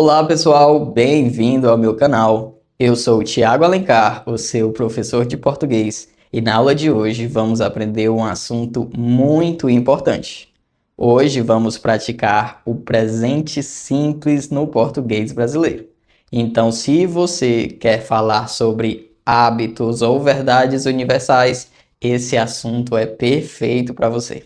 Olá pessoal, bem-vindo ao meu canal. Eu sou o Thiago Alencar, o seu professor de português, e na aula de hoje vamos aprender um assunto muito importante. Hoje vamos praticar o presente simples no português brasileiro. Então, se você quer falar sobre hábitos ou verdades universais, esse assunto é perfeito para você.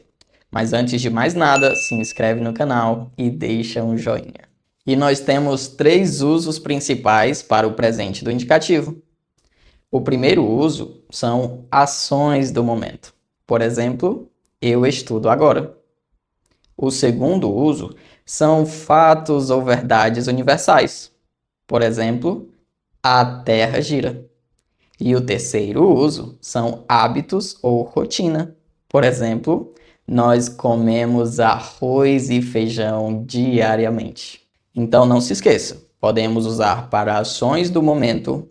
Mas antes de mais nada, se inscreve no canal e deixa um joinha. E nós temos três usos principais para o presente do indicativo. O primeiro uso são ações do momento. Por exemplo, eu estudo agora. O segundo uso são fatos ou verdades universais. Por exemplo, a Terra gira. E o terceiro uso são hábitos ou rotina. Por exemplo, nós comemos arroz e feijão diariamente. Então não se esqueça, podemos usar para ações do momento,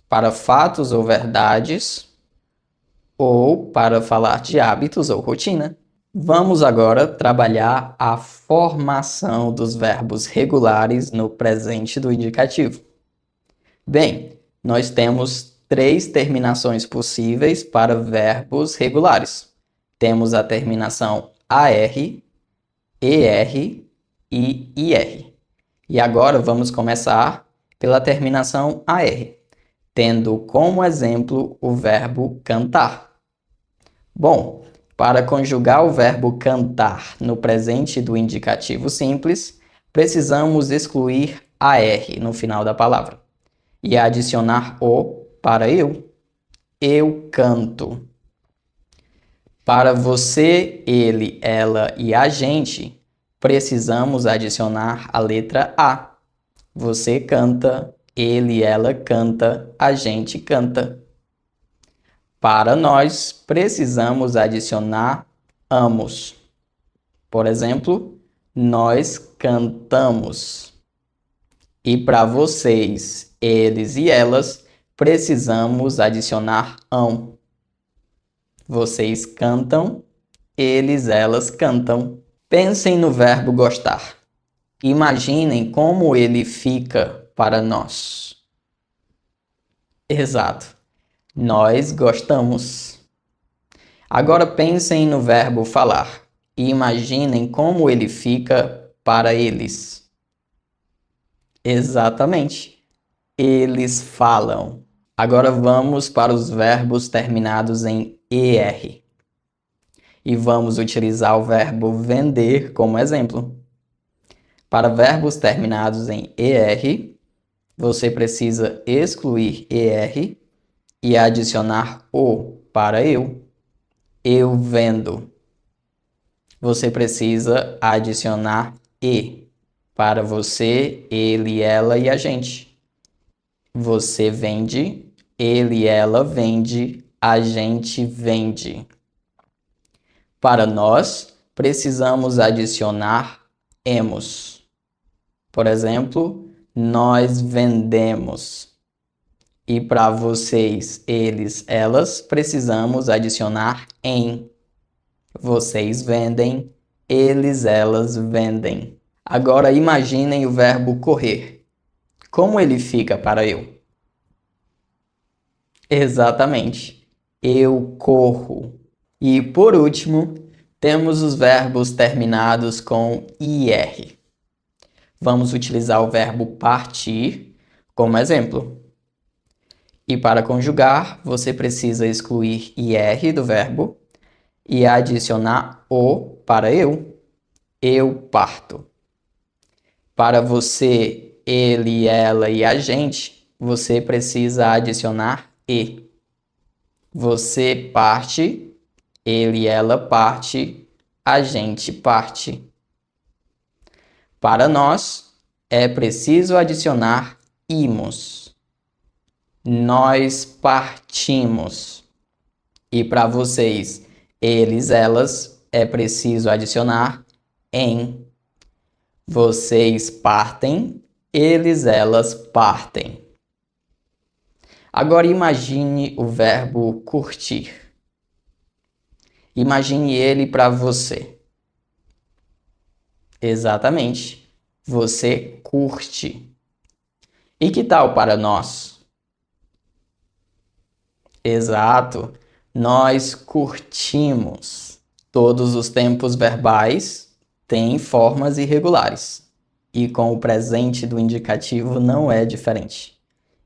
para fatos ou verdades, ou para falar de hábitos ou rotina. Vamos agora trabalhar a formação dos verbos regulares no presente do indicativo. Bem, nós temos três terminações possíveis para verbos regulares. Temos a terminação AR, ER e IR. E agora vamos começar pela terminação AR, tendo como exemplo o verbo cantar. Bom, para conjugar o verbo cantar no presente do indicativo simples, precisamos excluir AR no final da palavra e adicionar o para eu. Eu canto. Para você, ele, ela e a gente, precisamos adicionar a letra A. Você canta, ele, ela canta, a gente canta. Para nós, precisamos adicionar amos. Por exemplo, nós cantamos. E para vocês, eles e elas, precisamos adicionar ão. Vocês cantam, eles, elas cantam. Pensem no verbo gostar. Imaginem como ele fica para nós. Exato. Nós gostamos. Agora pensem no verbo falar e imaginem como ele fica para eles. Exatamente. Eles falam. Agora vamos para os verbos terminados em ER. E vamos utilizar o verbo vender como exemplo. Para verbos terminados em ER, você precisa excluir ER e adicionar o para eu. Eu vendo. Você precisa adicionar e para você, ele, ela e a gente. Você vende, ele, ela vende, a gente vende. Para nós, precisamos adicionar emos. Por exemplo, nós vendemos. E para vocês, eles, elas, precisamos adicionar em. Vocês vendem, eles, elas vendem. Agora imaginem o verbo correr. Como ele fica para eu? Exatamente. Eu corro. E por último, temos os verbos terminados com IR. Vamos utilizar o verbo partir como exemplo. E para conjugar, você precisa excluir IR do verbo e adicionar o para eu. Eu parto. Para você, ele, ela e a gente, você precisa adicionar e. Você parte, ele, ela parte, a gente parte. Para nós, é preciso adicionar imos. Nós partimos. E para vocês, eles, elas, é preciso adicionar em. Vocês partem, eles, elas partem. Agora imagine o verbo curtir. Imagine ele para você. Exatamente. Você curte. E que tal para nós? Exato, nós curtimos. Todos os tempos verbais têm formas irregulares. E com o presente do indicativo não é diferente.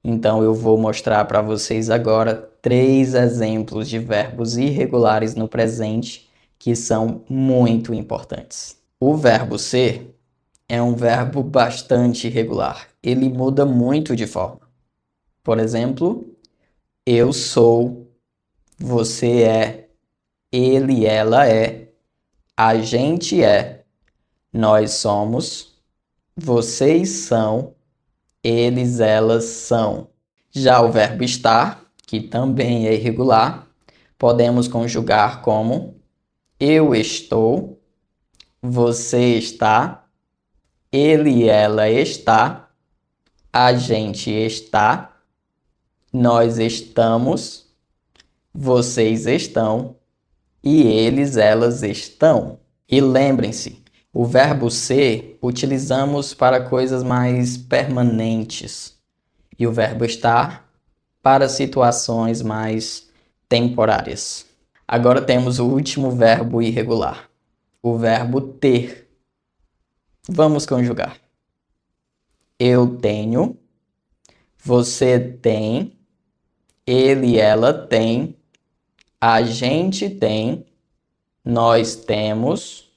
Então eu vou mostrar para vocês agora 3 exemplos de verbos irregulares no presente que são muito importantes. O verbo ser é um verbo bastante irregular. Ele muda muito de forma. Por exemplo, eu sou, você é, ele, ela é, a gente é, nós somos, vocês são, eles, elas são. Já o verbo estar, que também é irregular, podemos conjugar como eu estou, você está, ele, ela está, a gente está, nós estamos, vocês estão e eles, elas estão. E lembrem-se, o verbo ser utilizamos para coisas mais permanentes e o verbo estar para situações mais temporárias. Agora temos o último verbo irregular, o verbo ter. Vamos conjugar. Eu tenho, você tem, ele, ela tem, a gente tem, nós temos,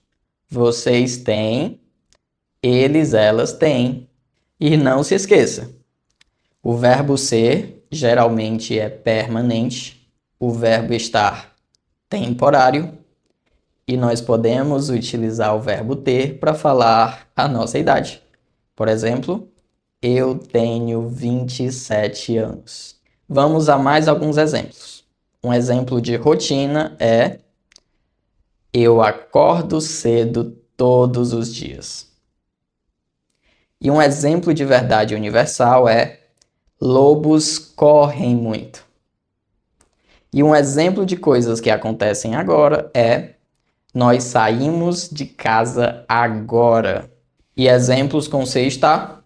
vocês têm, eles, elas têm. E não se esqueça, o verbo ser geralmente é permanente, o verbo estar temporário e nós podemos utilizar o verbo ter para falar a nossa idade. Por exemplo, eu tenho 27 anos. Vamos a mais alguns exemplos. Um exemplo de rotina é eu acordo cedo todos os dias. E um exemplo de verdade universal é lobos correm muito. E um exemplo de coisas que acontecem agora é nós saímos de casa agora. E exemplos com C está: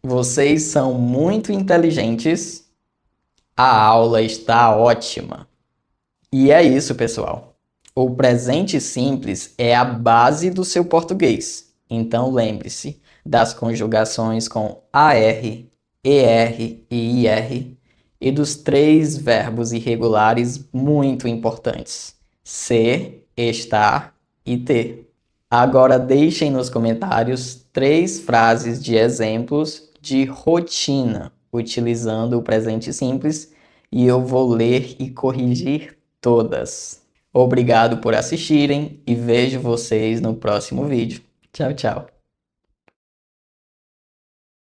vocês são muito inteligentes. A aula está ótima. E é isso, pessoal. O presente simples é a base do seu português. Então lembre-se das conjugações com AR, ER e IR e dos 3 verbos irregulares muito importantes: ser, estar e ter. Agora deixem nos comentários 3 frases de exemplos de rotina utilizando o presente simples e eu vou ler e corrigir todas. Obrigado por assistirem e vejo vocês no próximo vídeo. Tchau, tchau.